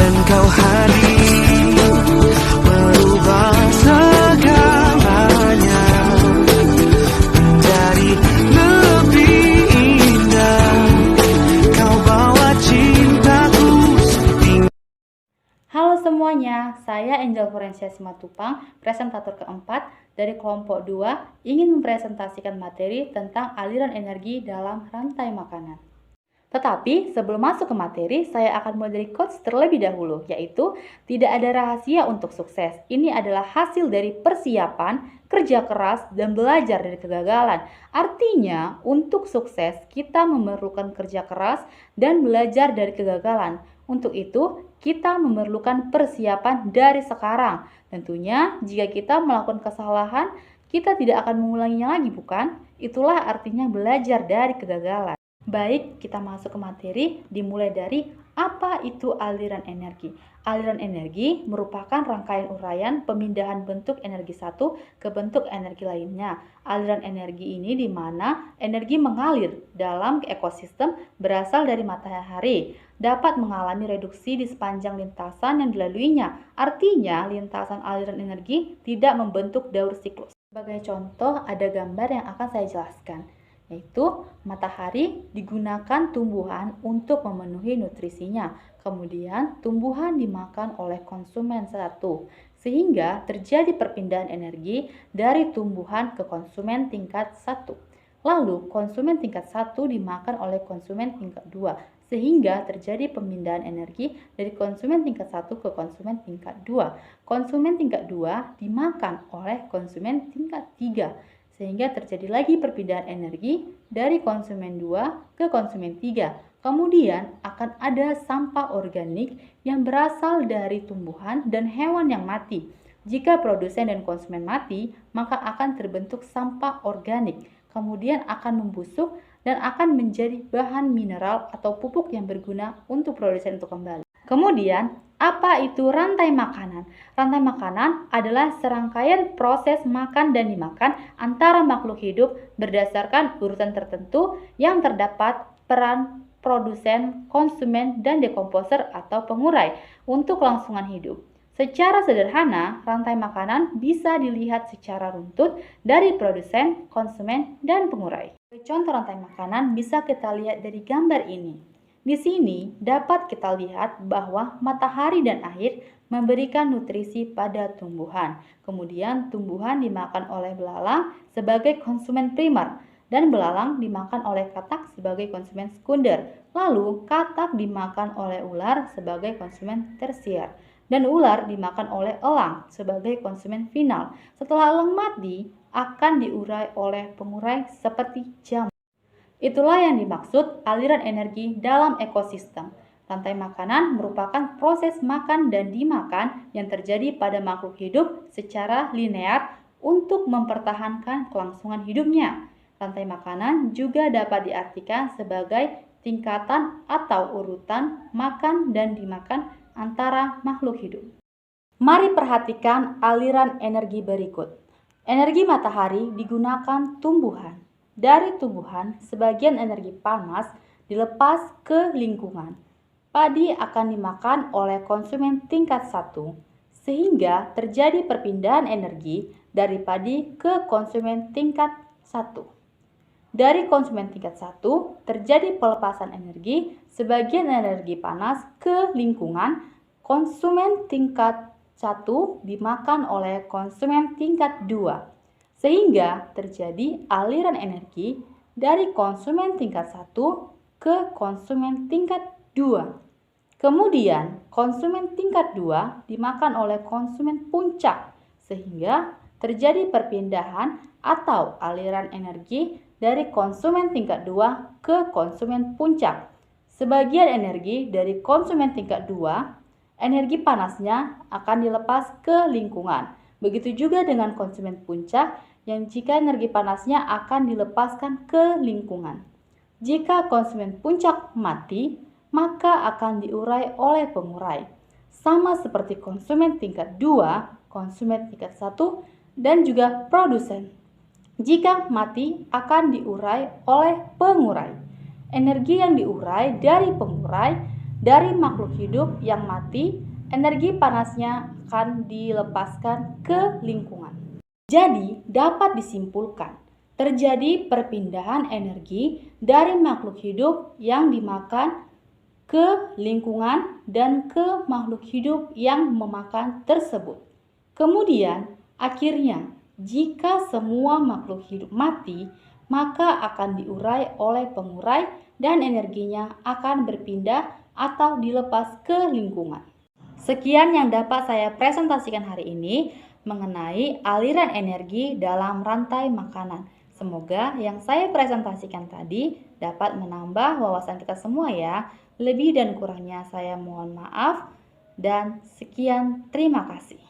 Engkau hadir merubah segalanya menjadi lebih indah. Kau bawa cintaku setinggi. Halo semuanya, saya Angel Florencia Simatupang, presentator keempat dari kelompok 2, ingin mempresentasikan materi tentang aliran energi dalam rantai makanan. Tetapi sebelum masuk ke materi, saya akan mulai dari quotes terlebih dahulu, yaitu tidak ada rahasia untuk sukses. Ini adalah hasil dari persiapan, kerja keras, dan belajar dari kegagalan. Artinya, untuk sukses kita memerlukan kerja keras dan belajar dari kegagalan. Untuk itu, kita memerlukan persiapan dari sekarang. Tentunya, jika kita melakukan kesalahan, kita tidak akan mengulanginya lagi, bukan? Itulah artinya belajar dari kegagalan. Baik, kita masuk ke materi, dimulai dari apa itu aliran energi. Aliran energi merupakan rangkaian uraian pemindahan bentuk energi satu ke bentuk energi lainnya. Aliran energi ini di mana energi mengalir dalam ekosistem berasal dari matahari, dapat mengalami reduksi di sepanjang lintasan yang dilaluinya. Artinya, lintasan aliran energi tidak membentuk daur siklus. Sebagai contoh, ada gambar yang akan saya jelaskan, yaitu matahari digunakan tumbuhan untuk memenuhi nutrisinya. Kemudian tumbuhan dimakan oleh konsumen satu, sehingga terjadi perpindahan energi dari tumbuhan ke konsumen tingkat 1. Lalu konsumen tingkat 1 dimakan oleh konsumen tingkat 2, sehingga terjadi pemindahan energi dari konsumen tingkat 1 ke konsumen tingkat 2. Konsumen tingkat 2 dimakan oleh konsumen tingkat 3, sehingga terjadi lagi perpindahan energi dari konsumen 2 ke konsumen 3. Kemudian akan ada sampah organik yang berasal dari tumbuhan dan hewan yang mati. Jika produsen dan konsumen mati, maka akan terbentuk sampah organik. Kemudian akan membusuk dan akan menjadi bahan mineral atau pupuk yang berguna untuk produsen untuk kembali. Kemudian, apa itu rantai makanan? Rantai makanan adalah serangkaian proses makan dan dimakan antara makhluk hidup berdasarkan urutan tertentu yang terdapat peran produsen, konsumen, dan dekomposer atau pengurai untuk kelangsungan hidup. Secara sederhana, rantai makanan bisa dilihat secara runtut dari produsen, konsumen, dan pengurai. Contoh rantai makanan bisa kita lihat dari gambar ini. Di sini dapat kita lihat bahwa matahari dan air memberikan nutrisi pada tumbuhan. Kemudian tumbuhan dimakan oleh belalang sebagai konsumen primer dan belalang dimakan oleh katak sebagai konsumen sekunder. Lalu katak dimakan oleh ular sebagai konsumen tersier dan ular dimakan oleh elang sebagai konsumen final. Setelah elang mati, akan diurai oleh pengurai seperti jamur. Itulah yang dimaksud aliran energi dalam ekosistem. Rantai makanan merupakan proses makan dan dimakan yang terjadi pada makhluk hidup secara linear untuk mempertahankan kelangsungan hidupnya. Rantai makanan juga dapat diartikan sebagai tingkatan atau urutan makan dan dimakan antara makhluk hidup. Mari perhatikan aliran energi berikut. Energi matahari digunakan tumbuhan. Dari tumbuhan, sebagian energi panas dilepas ke lingkungan. Padi akan dimakan oleh konsumen tingkat 1, sehingga terjadi perpindahan energi dari padi ke konsumen tingkat 1. Dari konsumen tingkat 1, terjadi pelepasan energi, sebagian energi panas ke lingkungan. Konsumen tingkat 1 dimakan oleh konsumen tingkat 2. Sehingga terjadi aliran energi dari konsumen tingkat 1 ke konsumen tingkat 2. Kemudian konsumen tingkat 2 dimakan oleh konsumen puncak, sehingga terjadi perpindahan atau aliran energi dari konsumen tingkat 2 ke konsumen puncak. Sebagian energi dari konsumen tingkat 2, energi panasnya akan dilepas ke lingkungan. Begitu juga dengan konsumen puncak yang jika energi panasnya akan dilepaskan ke lingkungan. Jika konsumen puncak mati, maka akan diurai oleh pengurai. Sama seperti konsumen tingkat 2, konsumen tingkat 1, dan juga produsen. Jika mati akan diurai oleh pengurai. Energi yang diurai dari pengurai dari makhluk hidup yang mati, energi panasnya akan dilepaskan ke lingkungan. Jadi, dapat disimpulkan, terjadi perpindahan energi dari makhluk hidup yang dimakan ke lingkungan dan ke makhluk hidup yang memakan tersebut. Kemudian, akhirnya, jika semua makhluk hidup mati, maka akan diurai oleh pengurai dan energinya akan berpindah atau dilepas ke lingkungan. Sekian yang dapat saya presentasikan hari ini mengenai aliran energi dalam rantai makanan. Semoga yang saya presentasikan tadi dapat menambah wawasan kita semua ya. Lebih dan kurangnya saya mohon maaf dan sekian, terima kasih.